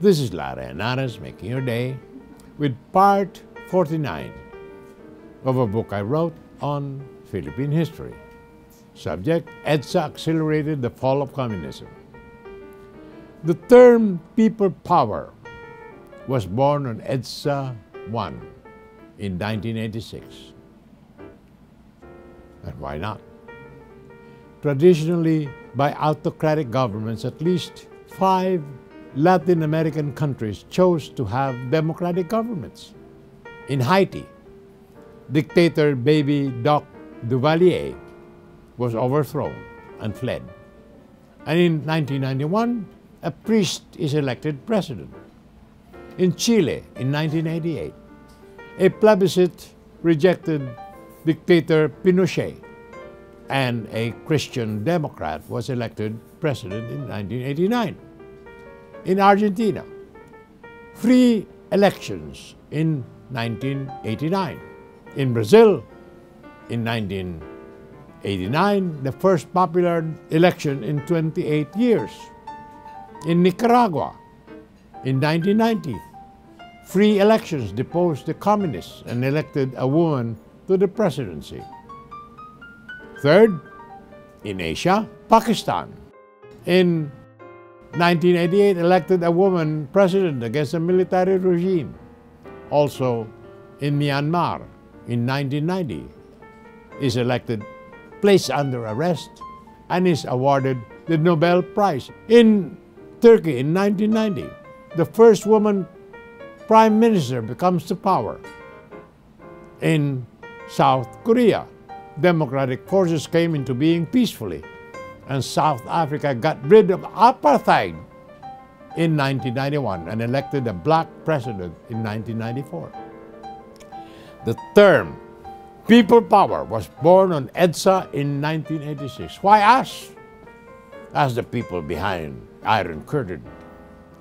This is Lara Henares making your day with part 49 of a book I wrote on Philippine history. Subject: EDSA accelerated the fall of communism. The term people power was born on EDSA 1 in 1986. And why not? Traditionally, by autocratic governments, at least 5 Latin American countries chose to have democratic governments. In Haiti, dictator Baby Doc Duvalier was overthrown and fled. And in 1991, a priest is elected president. In Chile, in 1988, a plebiscite rejected dictator Pinochet, and a Christian Democrat was elected president in 1989. In Argentina, free elections in 1989. In Brazil, in 1989, the first popular election in 28 years. In Nicaragua, in 1990, free elections deposed the communists and elected a woman to the presidency. Third, in Asia, Pakistan, in 1988, elected a woman president against a military regime. Also, in Myanmar, in 1990, is elected, placed under arrest, and is awarded the Nobel Prize. In Turkey, in 1990, the first woman prime minister comes to power. In South Korea, democratic forces came into being peacefully, and South Africa got rid of apartheid in 1991 and elected a black president in 1994. The term people power was born on EDSA in 1986. Why us? As the people behind Iron Curtain.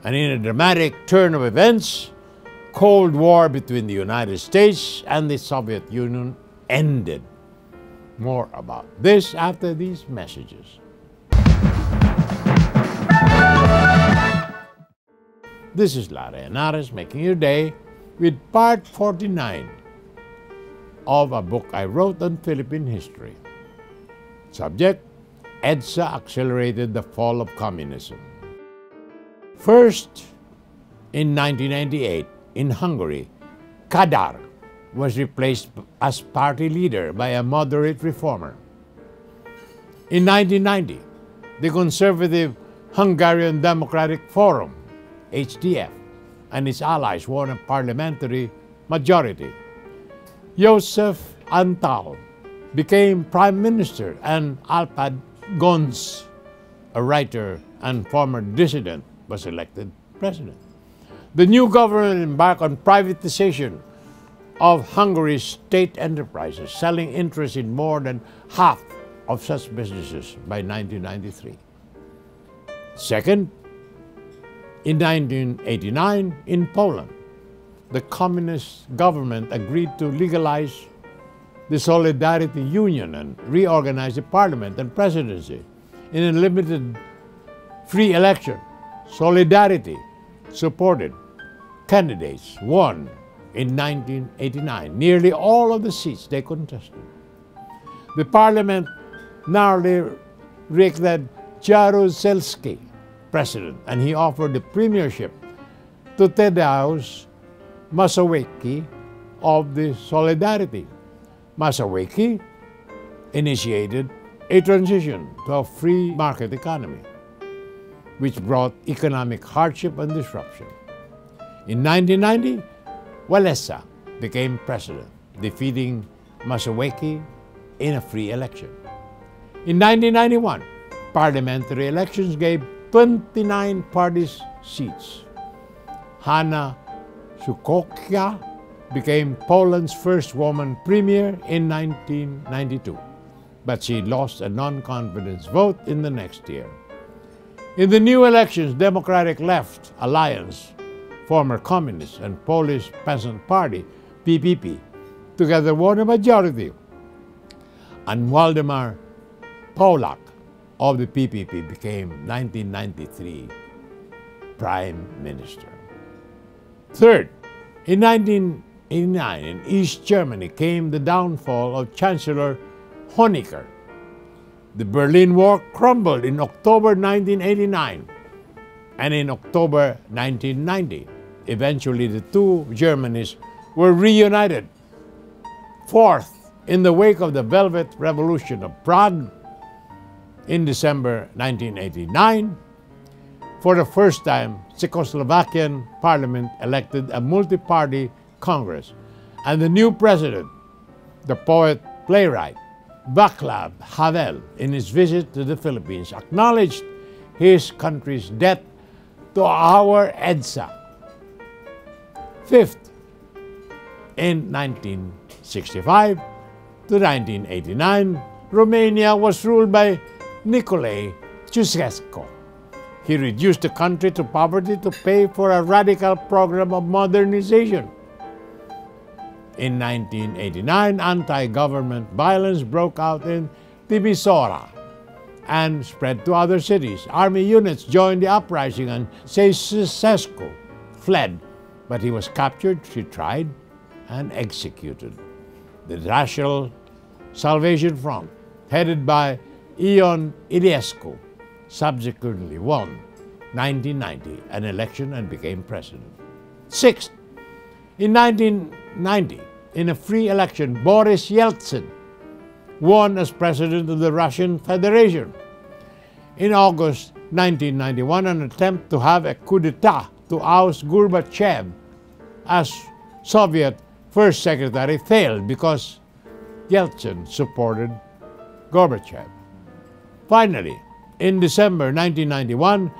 And in a dramatic turn of events, Cold War between the United States and the Soviet Union ended. More about this after these messages. This is Lara Henares making your day with part 49 of a book I wrote on Philippine history. Subject: EDSA accelerated the fall of communism. First, in 1998, in Hungary, Kadar was replaced as party leader by a moderate reformer. In 1990, the conservative Hungarian Democratic Forum, HDF, and its allies won a parliamentary majority. Joseph Antal became prime minister, and Alpad Gons, a writer and former dissident, was elected president. The new government embarked on privatization of Hungary's state enterprises, selling interest in more than half of such businesses by 1993. Second, in 1989, in Poland, the communist government agreed to legalize the Solidarity Union and reorganize the parliament and presidency. In a limited free election, Solidarity supported candidates won in 1989 nearly all of the seats they contested. The parliament narrowly elected Jaruzelski president, and he offered the premiership to Tadeusz Mazowiecki of the Solidarity. Mazowiecki initiated a transition to a free market economy, which brought economic hardship and disruption. In 1990, Walesa became president, defeating Mazowiecki in a free election. In 1991, parliamentary elections gave 29 parties seats. Hanna Sukowska became Poland's first woman premier in 1992, but she lost a non-confidence vote in the next year. In the new elections, Democratic Left Alliance, former Communist and Polish Peasant Party, PPP, together won a majority, and Waldemar Pawlak of the PPP became 1993 Prime Minister. Third, in 1989, in East Germany came the downfall of Chancellor Honecker. The Berlin Wall crumbled in October 1989, and in October 1990, eventually the two Germanys were reunited. Fourth, in the wake of the Velvet Revolution of Prague, in December 1989, for the first time, Czechoslovakian parliament elected a multi-party Congress, and the new president, the poet-playwright Václav Havel, in his visit to the Philippines, acknowledged his country's debt to our EDSA. Fifth, in 1965 to 1989, Romania was ruled by Nicolae Ceausescu. He reduced the country to poverty to pay for a radical program of modernization. In 1989, anti-government violence broke out in Timisoara and spread to other cities. Army units joined the uprising and Ceausescu fled, but he was captured, retried, and executed. The National Salvation Front, headed by Ion Iliescu, subsequently won 1990 an election and became president. Sixth, in 1990, in a free election, Boris Yeltsin won as president of the Russian Federation. In August 1991, an attempt to have a coup d'etat to oust Gorbachev as Soviet First Secretary failed because Yeltsin supported Gorbachev. Finally, in December 1991,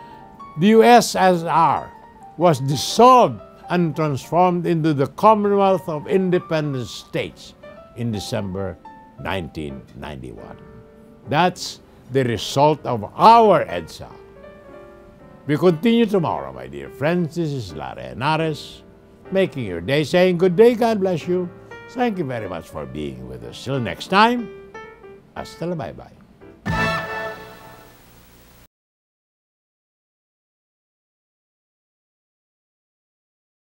the USSR was dissolved and transformed into the Commonwealth of Independent States in December 1991. That's the result of our EDSA. We continue tomorrow, my dear friends. This is Lara Henares, making your day, saying good day, God bless you. Thank you very much for being with us. Till next time, hasta la bye-bye.